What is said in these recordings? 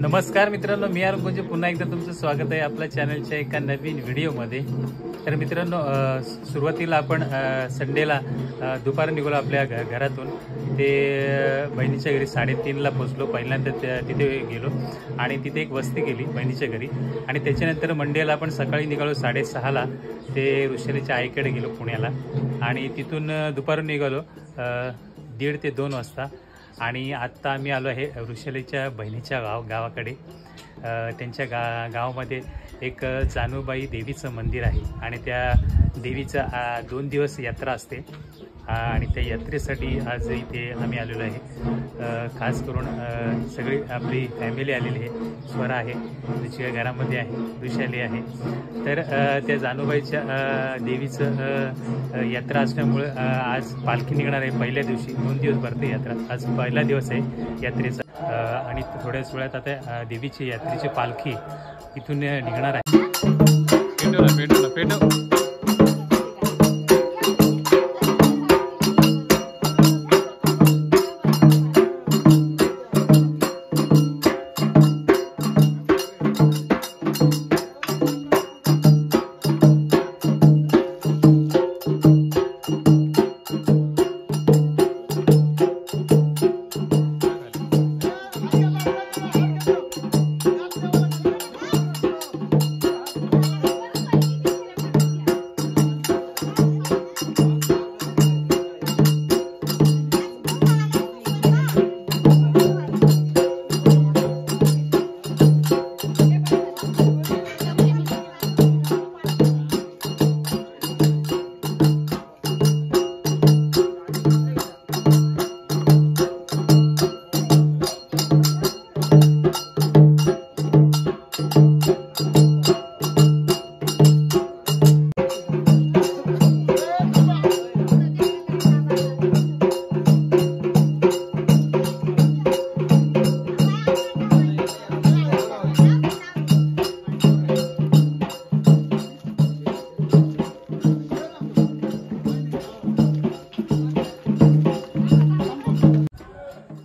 नमस्कार मित्रांनो, मी म्हणजे पुन्हा एकदा तुमचं स्वागत आहे आपल्या चॅनलच्या एका नवीन व्हिडिओमध्ये। तर मित्रांनो, सुरुवातीला आपण संडेला दुपारी निघालो आपल्या घरातून। ते बहिणीच्या घरी 3:30ला पोहोचलो। पहिल्यांदा तिथे गेलो आणि तिथे एक वस्ती केली बहिणीच्या घरी आणि त्याच्यानंतर मंडेला आपण सकाळी निघालो 6:30ला ते ऋषालीच्या आईकडे गेलो पुण्याला आणि तिथून दुपारून निघालो 1:30 ते 2 वाजता आणि आत्ता आम्ही आलो आहे ऋषालीच्या बहिणीच्या गावाकडे। त्यांच्या गावामध्ये एक जानूबाई देवीचं मंदिर आहे आणि त्या देवीचं 2 दिवस यात्रा असते आणि त्या यात्रेसाठी आज इथे आम्ही आलेलो आहे। खास करून सगळी आपली फॅमिली आलेली आहे। स्वरा आहे, तिच्या घरामध्ये आहे, ऋषाली आहे। तर त्या जानूबाईच्या देवीचं यात्रा असल्यामुळे आज पालखी निघणार आहे पहिल्या दिवशी। 2 दिवस भरते यात्रा, आज पहिला दिवस आहे यात्रेचा आणि थोड्याच वेळात आता देवीची यात्रेची पालखी इथून निघणार आहे।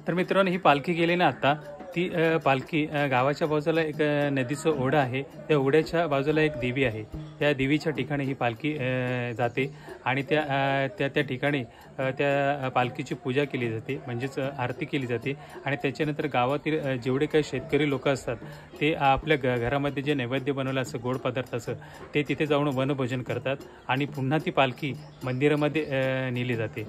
तर मित्रांनो, ही पालखी गेली ना आता, ती पालखी गावाच्या बाजूला एक नदीचं ओढा आहे, त्या ओढ्याच्या बाजूला एक देवी आहे। त्या देवीच्या ठिकाणी ही पालखी जाते आणि त्या ठिकाणी त्या पालखीची पूजा केली जाते, म्हणजेच आरती केली जाते आणि त्याच्यानंतर गावातील जेवढे काही शेतकरी लोक असतात ते आपल्या घरामध्ये जे नैवेद्य बनवलं असं गोड पदार्थाचं ते तिथे जाऊन वनभोजन करतात आणि पुन्हा ती पालखी मंदिरामध्ये नेली जाते।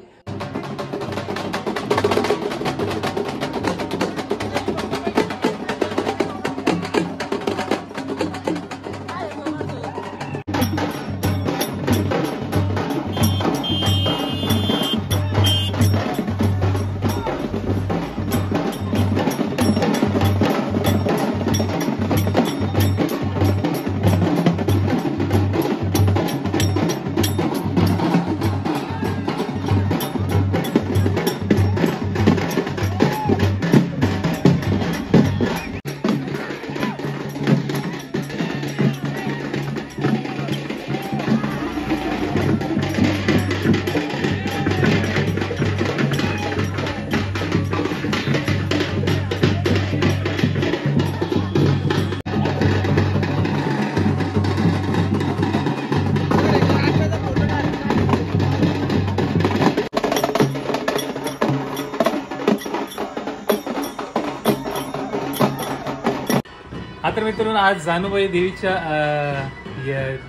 तर मित्रांनो, आज जानूबाई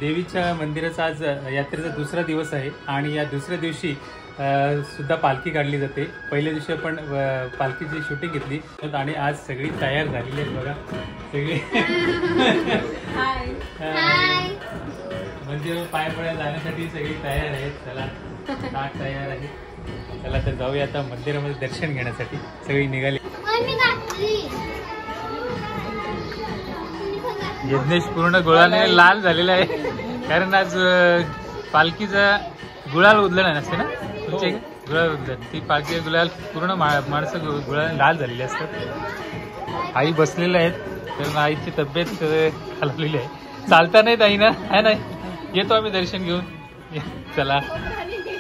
देवीच्या मंदिराचा आज यात्रेचा दुसरा दिवस आहे आणि या दुसऱ्या दिवशी सुद्धा पालखी काढली जाते। पहिल्या दिवशी आपण पालखीची शूटिंग घेतली आणि आज सगळी तयार झालेली आहे बघा सगळी। मंदिर पायपळ्या जाण्यासाठी सगळी तयार आहेत. चला ताट तयार आहे. चला तर जाऊया आता मंदिरामध्ये दर्शन घेण्यासाठी. सगळी निघाली. यज्ञेश पूर्ण गुळाने लाल झालेला आहे कारण आज पालखीचा गुळाल उधळण नसते ना तुमच्या गुळाल उधळण. ती पालखी गुळाल पूर्ण माणसं गुळाने लाल झालेली असतात. आई बसलेल्या आहेत तर आईची तब्येत खालवलेली आहे. चालता नाहीत आई ना आहे ना. येतो आम्ही दर्शन घेऊन. चला चला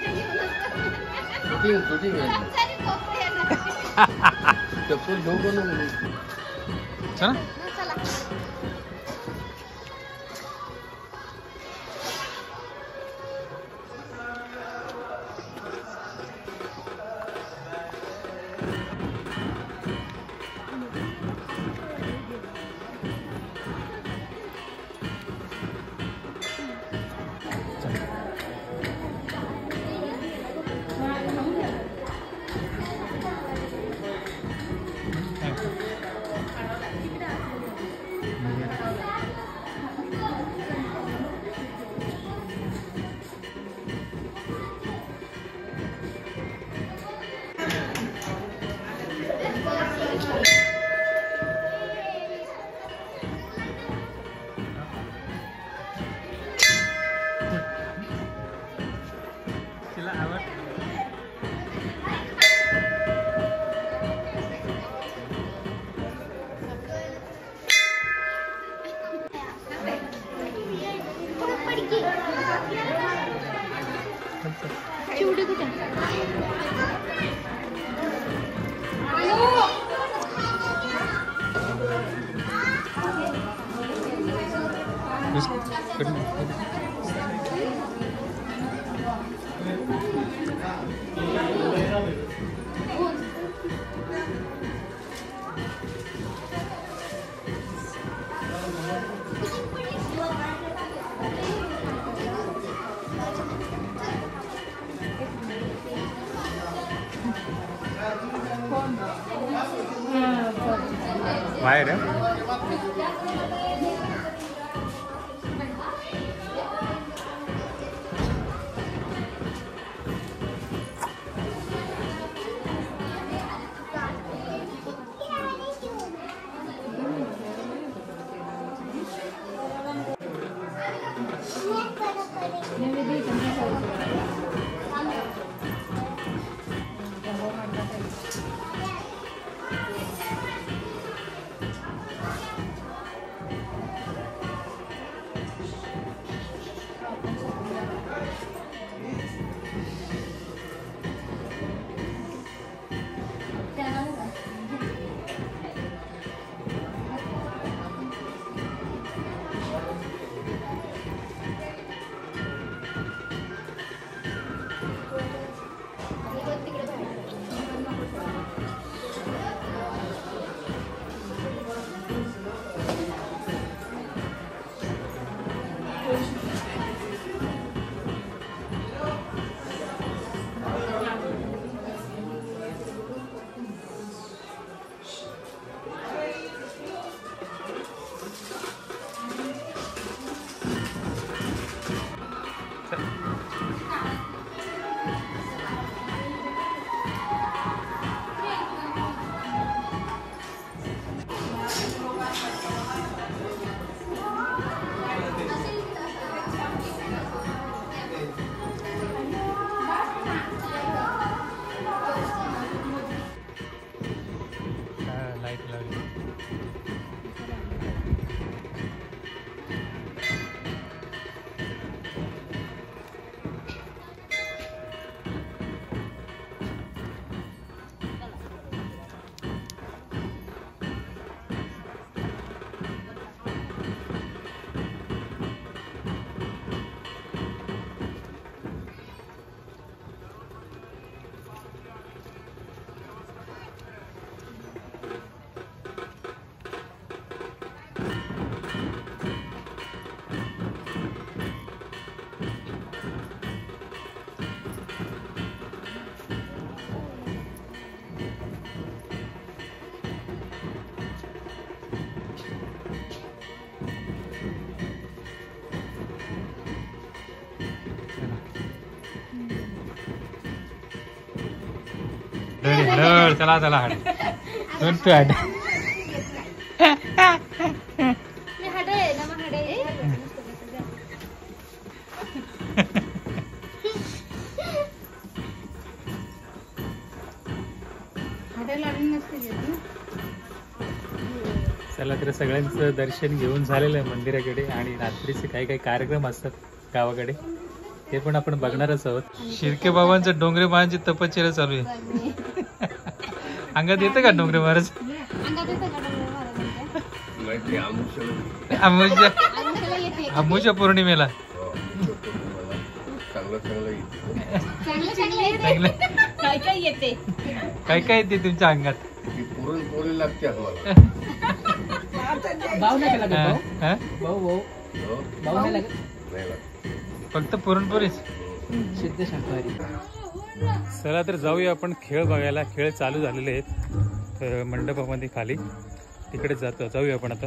बाहेर चला चला हाड दोन तू हाड चला तर सगळ्यांचं दर्शन घेऊन झालेलं आहे मंदिराकडे आणि रात्रीचे काही काही कार्यक्रम असतात गावाकडे ते पण आपण बघणारच आहोत. शिर्के बाबांचं डोंगरे महाराजांची तपश्चर्या चालू आहे. अंगात येतं का डोंगरे महाराज? अमुषा पौर्णिमेला चांगलं काय काय येते तुमच्या अंगात? पुरणपोळी लागते आम्हाला. फक्त पुरणपोळीच. चला तर जाऊया आपण खेळ बघायला. खेळ चालू झालेले आहेत मंडपामध्ये खाली, तिकडे जाऊया आपण आता.